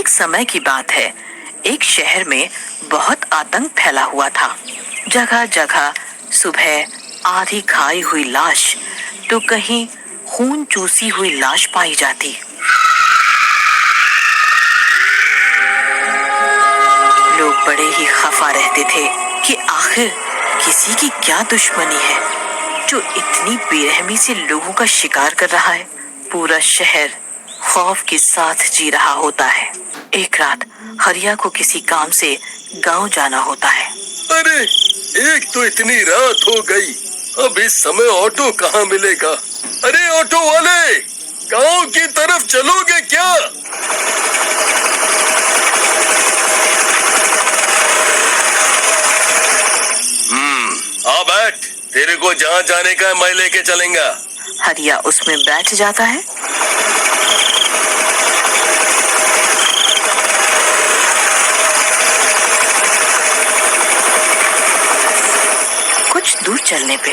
एक समय की बात है। एक शहर में बहुत आतंक फैला हुआ था। जगह जगह सुबह आधी खाई हुई लाश तो कहीं खून चूसी हुई लाश पाई जाती। लोग बड़े ही खफा रहते थे कि आखिर किसी की क्या दुश्मनी है जो इतनी बेरहमी से लोगों का शिकार कर रहा है। पूरा शहर खौफ के साथ जी रहा होता है। एक रात हरिया को किसी काम से गांव जाना होता है। अरे, एक तो इतनी रात हो गई, अब इस समय ऑटो कहाँ मिलेगा? अरे ऑटो वाले, गांव की तरफ चलोगे क्या? आ बैठ, तेरे को जहाँ जाने का है मैं लेके चलेंगा। हरिया उसमें बैठ जाता है। कुछ दूर चलने पे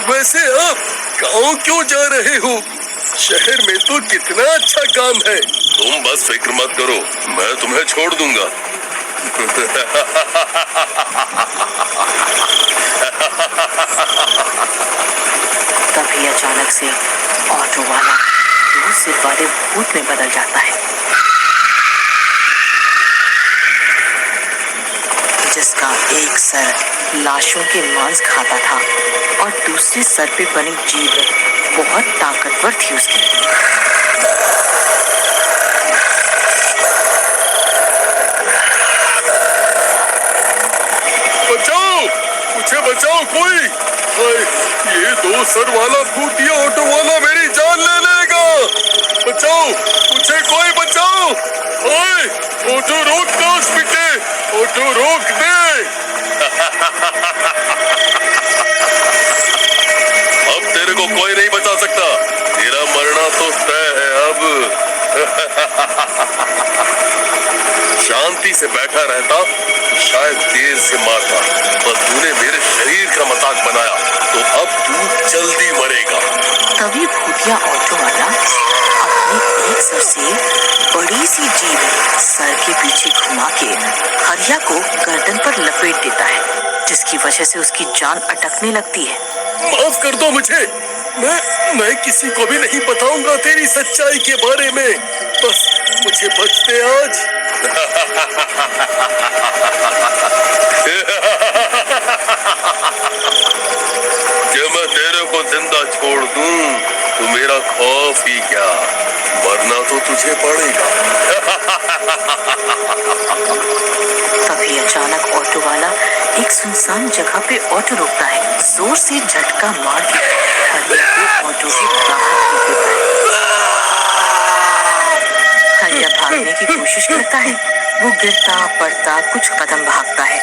वैसे आप गाँव क्यों जा रहे हो? शहर में तो कितना अच्छा काम है। तुम बस फिक्र मत करो, मैं तुम्हें छोड़ दूंगा। तभी अचानक से ऑटो वाला दूर से बड़े भूत में बदल जाता है, जिसका एक सर लाशों के मांस खाता था और दूसरे सर पे बनी जीभ बहुत ताकतवर थी उसकी। बचाओ, मुझे बचाओ कोई। ये दो सर वाला भूतिया ऑटो वाला मेरी जान ले लेगा। बचाओ, मुझे कोई बचाओ। ऑटो रोक दे उस बेटे, ऑटो रोक दे। अब तेरे को कोई नहीं बचा सकता, तेरा मरना तो तय है अब। शांति से बैठा रहता शायद देर से मारता, पर तूने मेरे शरीर का मजाक बनाया तो अब तू जल्दी मरेगा। तभी भूतिया ऑटो वाला अपनी एक सर से बड़ी सी जीभ सर के पीछे घुमा के हरिया को गर्दन पर लपेट देता है, जिसकी वजह से उसकी जान अटकने लगती है। माफ कर दो मुझे, मैं किसी को भी नहीं बताऊंगा तेरी सच्चाई के बारे में। बस मुझे बच दे आज। जब मैं तेरे को जिंदा छोड़ दूं तो मेरा खौफ ही क्या, मरना तो तुझे पड़ेगा। तभी अचानक ऑटो वाला एक सुनसान जगह पे ऑटो रोकता है। जोर से झटका मार के हरिया को ऑटो से बाहर फेंक देता है। हरिया भागने की कोशिश करता है, वो गिरता पड़ता कुछ कदम भागता है।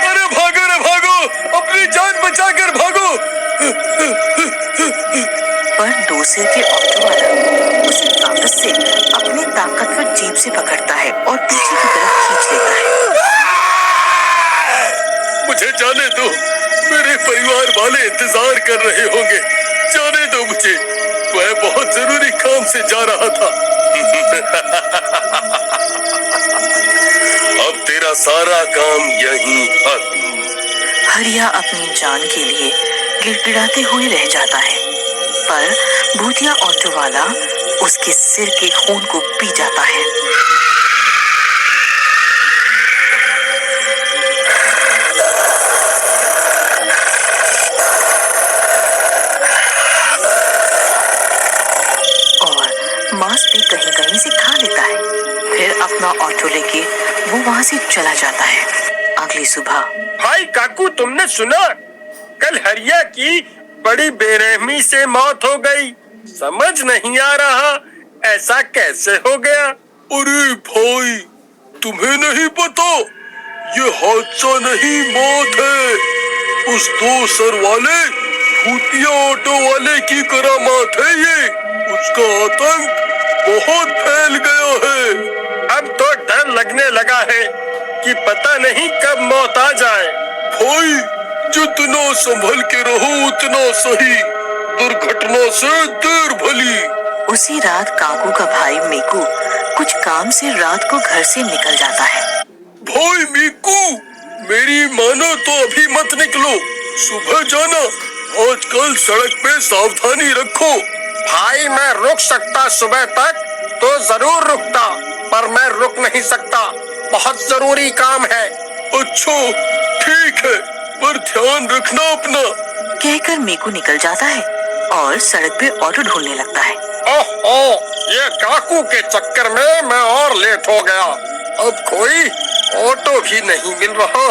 अरे भागो रे भागो, अपनी जान बचाकर भागो। पर दो सिर के ऑटो वाला उसे वापस से अपनी ताकतवर जीभ से पकड़ता है और पीछे की तरफ खींच लेता है। मुझे जाने दो, मेरे परिवार वाले इंतजार कर रहे होंगे। जाने दो मुझे, मैं बहुत जरूरी काम से जा रहा था। अब तेरा सारा काम यहीं खत्म। हरिया अपनी जान के लिए गिड़गिड़ाते हुए रह जाता है, पर भूतिया ऑटो वाला उसके सिर के खून को पी जाता है। और मांस भी कहीं कहीं से खा लेता है। फिर अपना ऑटो लेके वो वहां से चला जाता है। अगली सुबह, भाई काकू, तुमने सुना? कल हरिया की बड़ी बेरहमी से मौत हो गई। समझ नहीं आ रहा ऐसा कैसे हो गया। अरे भाई, तुम्हें नहीं पता? ये हादसा नहीं, मौत है। उस दो सर वाले भूतिया ऑटो वाले की करामात है ये। उसका आतंक बहुत फैल गया है। अब तो डर लगने लगा है कि पता नहीं कब मौत आ जाए। भाई, जितना संभल के रहो उतना सही, दुर्घटना से देर भली। उसी रात काकू का भाई मेकू कुछ काम से रात को घर से निकल जाता है। भाई मीकू, मेरी मानो तो अभी मत निकलो, सुबह जाना। आजकल सड़क पे सावधानी रखो। भाई मैं रुक सकता सुबह तक तो जरूर रुकता, पर मैं रुक नहीं सकता, बहुत जरूरी काम है। अच्छा ठीक है, पर ध्यान रखना अपना। कहकर मीकू निकल जाता है और सड़क पे ऑटो ढूंढने लगता है। ओहो, ये काकू के चक्कर में मैं और लेट हो गया। अब कोई ऑटो भी नहीं मिल रहा,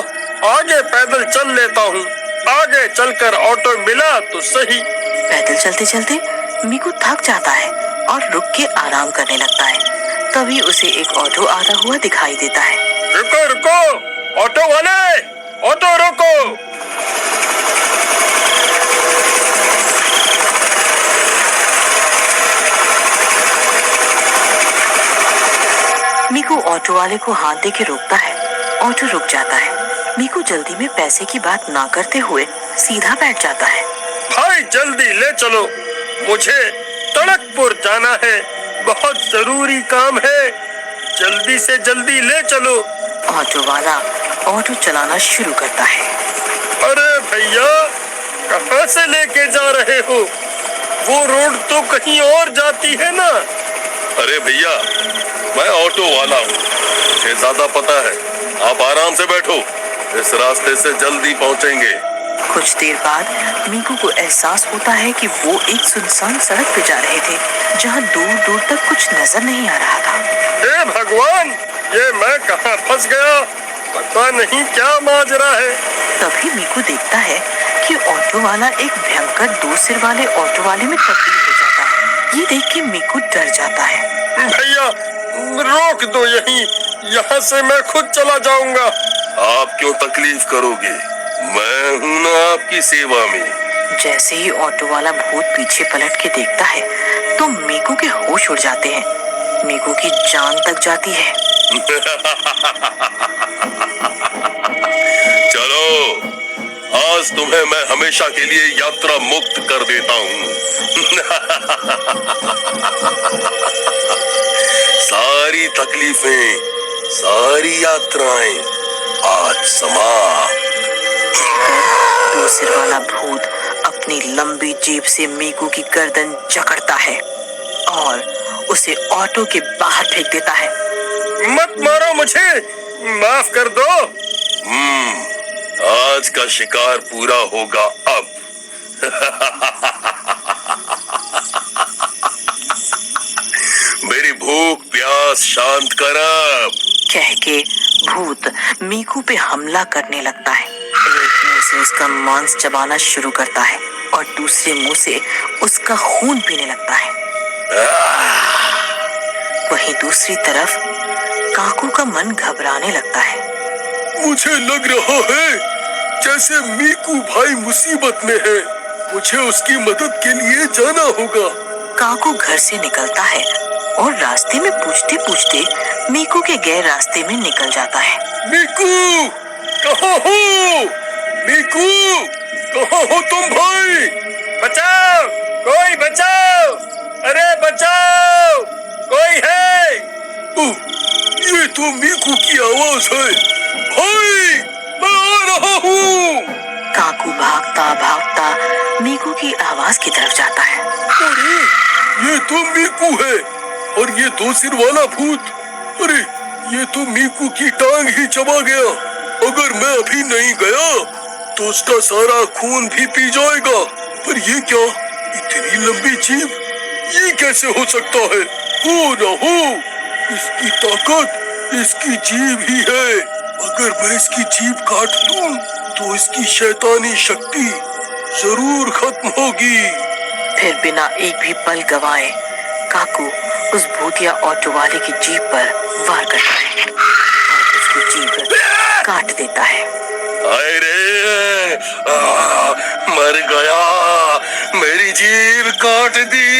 आगे पैदल चल लेता हूँ। आगे चलकर ऑटो मिला तो सही। पैदल चलते चलते मीकू थक जाता है और रुक के आराम करने लगता है। तभी उसे एक ऑटो आता हुआ दिखाई देता है। रुको रुको, ऑटो वाले, ऑटो रोको। मीकू ऑटो वाले को हाथ दे के रोकता है। ऑटो रुक जाता है। मीकू जल्दी में पैसे की बात ना करते हुए सीधा बैठ जाता है। भाई जल्दी ले चलो, मुझे तड़कपुर जाना है, बहुत जरूरी काम है, जल्दी से जल्दी ले चलो। ऑटो वाला ऑटो चलाना शुरू करता है। अरे भैया, कहाँ से लेके जा रहे हो? वो रोड तो कहीं और जाती है ना। अरे भैया, मैं ऑटो वाला हूँ, मुझे ज्यादा पता है, आप आराम से बैठो, इस रास्ते से जल्दी पहुँचेंगे। कुछ देर बाद मीकू को एहसास होता है कि वो एक सुनसान सड़क पे जा रहे थे, जहाँ दूर दूर तक कुछ नजर नहीं आ रहा था। हे भगवान, ये मैं कहाँ फंस गया, पता नहीं क्या माजरा है। तभी मीकू देखता है कि ऑटो वाला एक भयंकर दो सिर वाले ऑटो वाले में तब्दील हो जाता है। ये देख के मीकू डर जाता है। भैया रोक दो यहीं, यहाँ से मैं खुद चला जाऊंगा। आप क्यों तकलीफ करोगे, मैं हूँ ना आपकी सेवा में। जैसे ही ऑटो वाला भूत पीछे पलट के देखता है तो मीकू के होश उड़ जाते हैं। मीकू की जान तक जाती है। चलो, आज तुम्हें मैं हमेशा के लिए यात्रा मुक्त कर देता हूँ। सारी तकलीफें, सारी यात्राएं आज समाप्त। दो सिर वाला भूत अपनी लंबी जीभ से मीकू की गर्दन जकड़ता है और उसे ऑटो के बाहर फेंक देता है। मत मारो मुझे, माफ कर दो। आज का शिकार पूरा होगा अब। मेरी भूख प्यास शांत कर अब। कह के भूत मीकू पे हमला करने लगता है। एक मुंह से उसका मांस चबाना शुरू करता है और दूसरे मुंह से उसका खून पीने लगता है। वहीं दूसरी तरफ काकू का मन घबराने लगता है। मुझे लग रहा है जैसे मीकू भाई मुसीबत में है, मुझे उसकी मदद के लिए जाना होगा। काकू घर से निकलता है और रास्ते में पूछते पूछते मीकू के गए रास्ते में निकल जाता है। मीकू, कहाँ हो? मीकू, कहाँ हो तुम भाई? बचाओ, कोई बचाओ, अरे बचाओ, कोई है? ओह, ये तो मीकू की आवाज है। भाई, मैं आ रहा हूँ। काकू भागता भागता मीकू की आवाज की तरफ जाता है। अरे, ये तो मीकू है और ये दो सिर वाला भूत। अरे, ये तो मीकू की टांग ही चबा गया। अगर मैं अभी नहीं गया तो उसका सारा खून भी पी जाएगा। पर ये क्या, इतनी लंबी जीभ, ये कैसे हो सकता है? हो ना हो, इसकी ताकत इसकी जीभ ही है। अगर मैं इसकी जीभ काट दूं तो इसकी शैतानी शक्ति जरूर खत्म होगी। फिर बिना एक भी पल गवाए काकू उस भूतिया ऑटो वाले की जीभ पर वार करता है और उसकी जीभ काट देता है। अरे, मर गया, मेरी जीभ काट दी।